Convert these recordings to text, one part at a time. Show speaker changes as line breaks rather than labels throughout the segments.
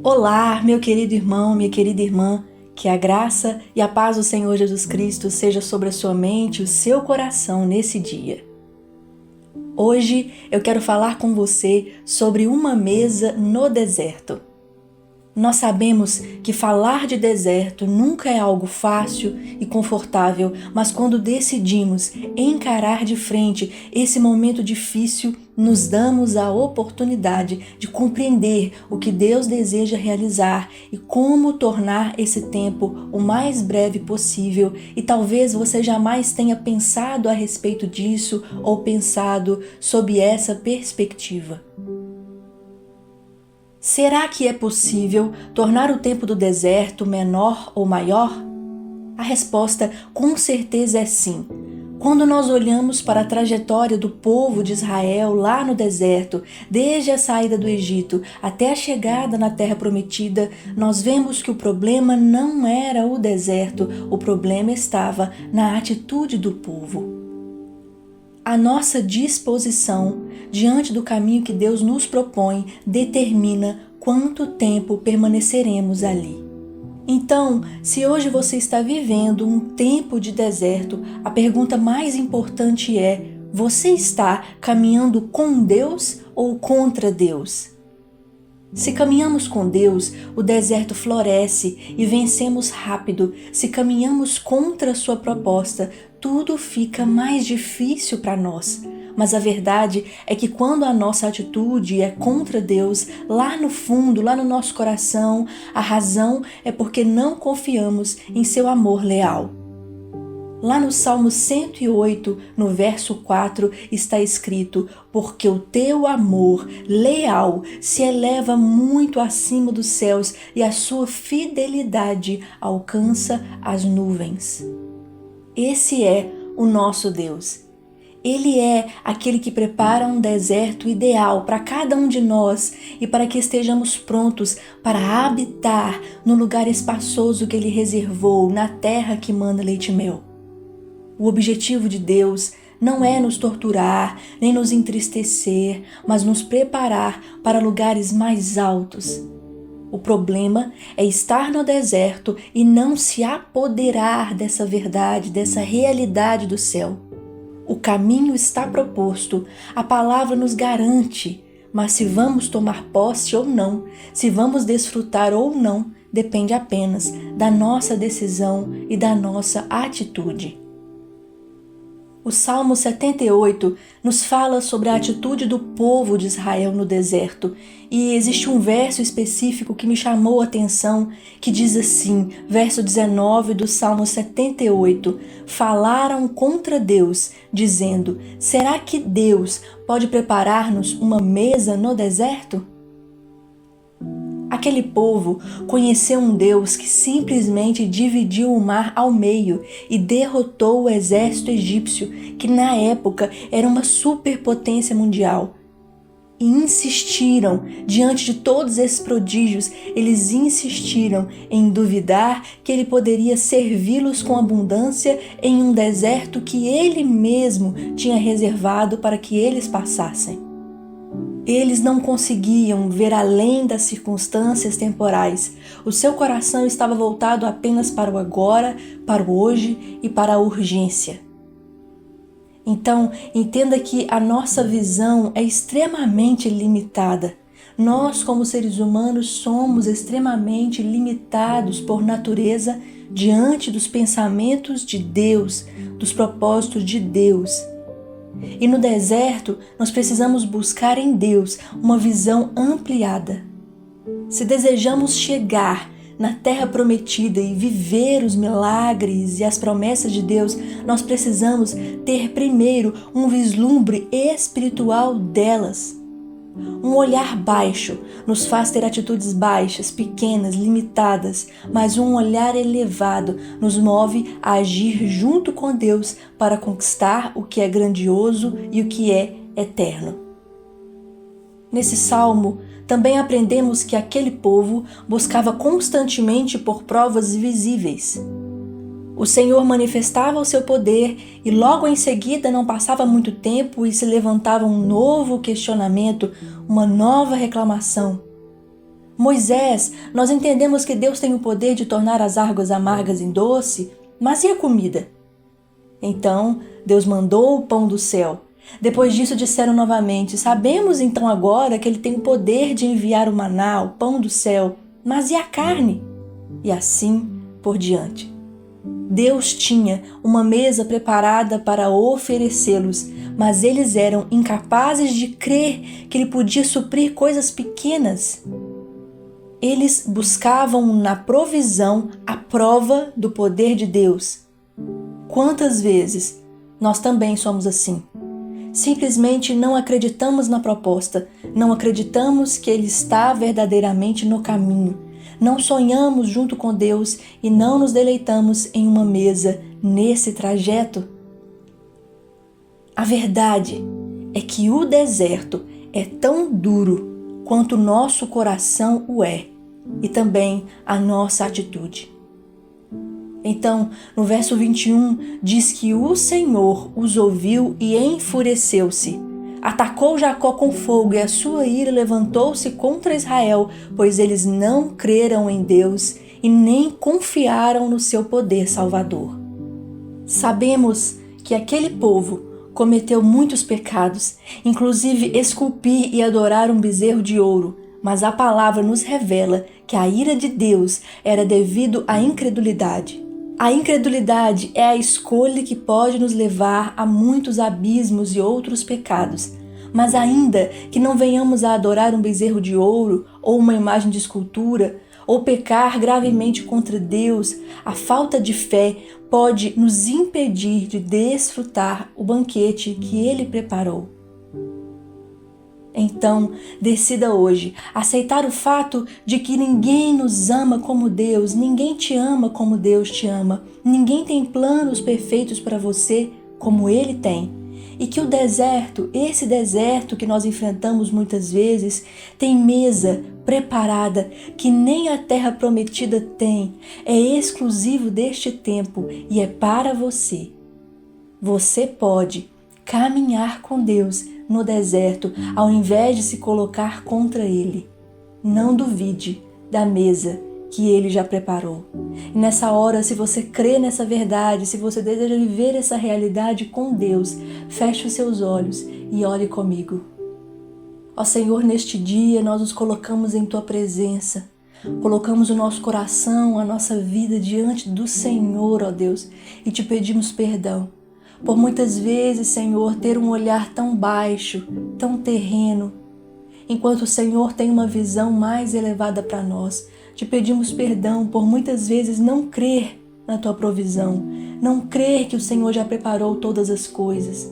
Olá, meu querido irmão, minha querida irmã, que a graça e a paz do Senhor Jesus Cristo seja sobre a sua mente e o seu coração nesse dia. Hoje eu quero falar com você sobre uma mesa no deserto. Nós sabemos que falar de deserto nunca é algo fácil e confortável, mas quando decidimos encarar de frente esse momento difícil, nos damos a oportunidade de compreender o que Deus deseja realizar e como tornar esse tempo o mais breve possível. E talvez você jamais tenha pensado a respeito disso ou pensado sob essa perspectiva. Será que é possível tornar o tempo do deserto menor ou maior? A resposta com certeza é sim. Quando nós olhamos para a trajetória do povo de Israel lá no deserto, desde a saída do Egito até a chegada na Terra Prometida, nós vemos que o problema não era o deserto, o problema estava na atitude do povo. A nossa disposição diante do caminho que Deus nos propõe determina quanto tempo permaneceremos ali. Então, se hoje você está vivendo um tempo de deserto, a pergunta mais importante é: você está caminhando com Deus ou contra Deus? Se caminhamos com Deus, o deserto floresce e vencemos rápido. Se caminhamos contra a sua proposta, tudo fica mais difícil para nós. Mas a verdade é que quando a nossa atitude é contra Deus, lá no fundo, lá no nosso coração, a razão é porque não confiamos em seu amor leal. Lá no Salmo 108, no verso 4, está escrito: porque o teu amor leal se eleva muito acima dos céus e a sua fidelidade alcança as nuvens. Esse é o nosso Deus. Ele é aquele que prepara um deserto ideal para cada um de nós e para que estejamos prontos para habitar no lugar espaçoso que Ele reservou, na terra que mana leite e mel. O objetivo de Deus não é nos torturar, nem nos entristecer, mas nos preparar para lugares mais altos. O problema é estar no deserto e não se apoderar dessa verdade, dessa realidade do céu. O caminho está proposto, a palavra nos garante, mas se vamos tomar posse ou não, se vamos desfrutar ou não, depende apenas da nossa decisão e da nossa atitude. O Salmo 78 nos fala sobre a atitude do povo de Israel no deserto, e existe um verso específico que me chamou a atenção, que diz assim, verso 19 do Salmo 78, falaram contra Deus, dizendo: será que Deus pode preparar-nos uma mesa no deserto? Aquele povo conheceu um Deus que simplesmente dividiu o mar ao meio e derrotou o exército egípcio, que na época era uma superpotência mundial. E insistiram, diante de todos esses prodígios, eles insistiram em duvidar que ele poderia servi-los com abundância em um deserto que ele mesmo tinha reservado para que eles passassem. Eles não conseguiam ver além das circunstâncias temporais. O seu coração estava voltado apenas para o agora, para o hoje e para a urgência. Então, entenda que a nossa visão é extremamente limitada. Nós, como seres humanos, somos extremamente limitados por natureza diante dos pensamentos de Deus, dos propósitos de Deus. E no deserto, nós precisamos buscar em Deus uma visão ampliada. Se desejamos chegar na Terra Prometida e viver os milagres e as promessas de Deus, nós precisamos ter primeiro um vislumbre espiritual delas. Um olhar baixo nos faz ter atitudes baixas, pequenas, limitadas, mas um olhar elevado nos move a agir junto com Deus para conquistar o que é grandioso e o que é eterno. Nesse salmo, também aprendemos que aquele povo buscava constantemente por provas visíveis. O Senhor manifestava o seu poder e logo em seguida não passava muito tempo e se levantava um novo questionamento, uma nova reclamação. Moisés, nós entendemos que Deus tem o poder de tornar as águas amargas em doce, mas e a comida? Então, Deus mandou o pão do céu. Depois disso disseram novamente: sabemos então agora que ele tem o poder de enviar o maná, o pão do céu, mas e a carne? E assim por diante. Deus tinha uma mesa preparada para oferecê-los, mas eles eram incapazes de crer que ele podia suprir coisas pequenas. Eles buscavam na provisão a prova do poder de Deus. Quantas vezes nós também somos assim? Simplesmente não acreditamos na proposta, não acreditamos que Ele está verdadeiramente no caminho, não sonhamos junto com Deus e não nos deleitamos em uma mesa nesse trajeto. A verdade é que o deserto é tão duro quanto o nosso coração o é, e também a nossa atitude. Então, no verso 21, diz que o Senhor os ouviu e enfureceu-se. Atacou Jacó com fogo e a sua ira levantou-se contra Israel, pois eles não creram em Deus e nem confiaram no seu poder salvador. Sabemos que aquele povo cometeu muitos pecados, inclusive esculpir e adorar um bezerro de ouro, mas a palavra nos revela que a ira de Deus era devido à incredulidade. A incredulidade é a escolha que pode nos levar a muitos abismos e outros pecados. Mas ainda que não venhamos a adorar um bezerro de ouro ou uma imagem de escultura, ou pecar gravemente contra Deus, a falta de fé pode nos impedir de desfrutar o banquete que Ele preparou. Então, decida hoje aceitar o fato de que ninguém nos ama como Deus, ninguém te ama como Deus te ama, ninguém tem planos perfeitos para você como Ele tem. E que o deserto, esse deserto que nós enfrentamos muitas vezes, tem mesa preparada que nem a terra prometida tem, é exclusivo deste tempo e é para você. Você pode caminhar com Deus no deserto, ao invés de se colocar contra Ele. Não duvide da mesa que Ele já preparou. E nessa hora, se você crê nessa verdade, se você deseja viver essa realidade com Deus, feche os seus olhos e ore comigo. Ó Senhor, neste dia nós nos colocamos em Tua presença. Colocamos o nosso coração, a nossa vida diante do Senhor, ó Deus, e Te pedimos perdão. Por muitas vezes, Senhor, ter um olhar tão baixo, tão terreno, enquanto o Senhor tem uma visão mais elevada para nós. Te pedimos perdão por muitas vezes não crer na Tua provisão, não crer que o Senhor já preparou todas as coisas.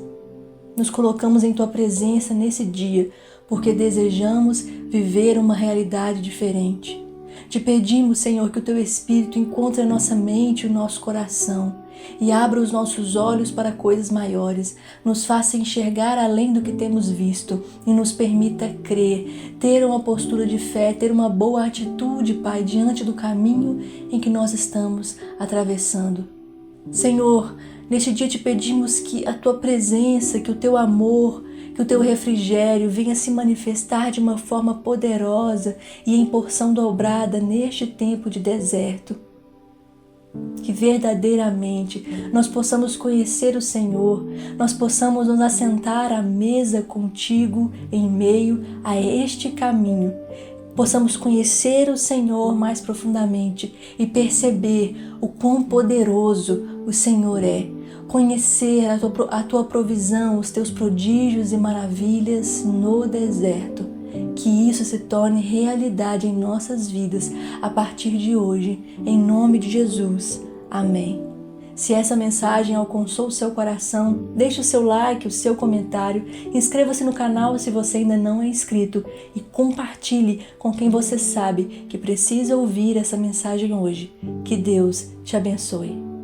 Nos colocamos em Tua presença nesse dia, porque desejamos viver uma realidade diferente. Te pedimos, Senhor, que o Teu Espírito encontre a nossa mente e o nosso coração e abra os nossos olhos para coisas maiores, nos faça enxergar além do que temos visto e nos permita crer, ter uma postura de fé, ter uma boa atitude, Pai, diante do caminho em que nós estamos atravessando. Senhor, neste dia te pedimos que a Tua presença, que o Teu amor, que o Teu refrigério venha se manifestar de uma forma poderosa e em porção dobrada neste tempo de deserto. Que verdadeiramente nós possamos conhecer o Senhor, nós possamos nos assentar à mesa contigo em meio a este caminho, possamos conhecer o Senhor mais profundamente e perceber o quão poderoso o Senhor é, conhecer a tua provisão, os teus prodígios e maravilhas no deserto. Que isso se torne realidade em nossas vidas a partir de hoje, em nome de Jesus. Amém. Se essa mensagem alcançou o seu coração, deixe o seu like, o seu comentário, inscreva-se no canal se você ainda não é inscrito e compartilhe com quem você sabe que precisa ouvir essa mensagem hoje. Que Deus te abençoe.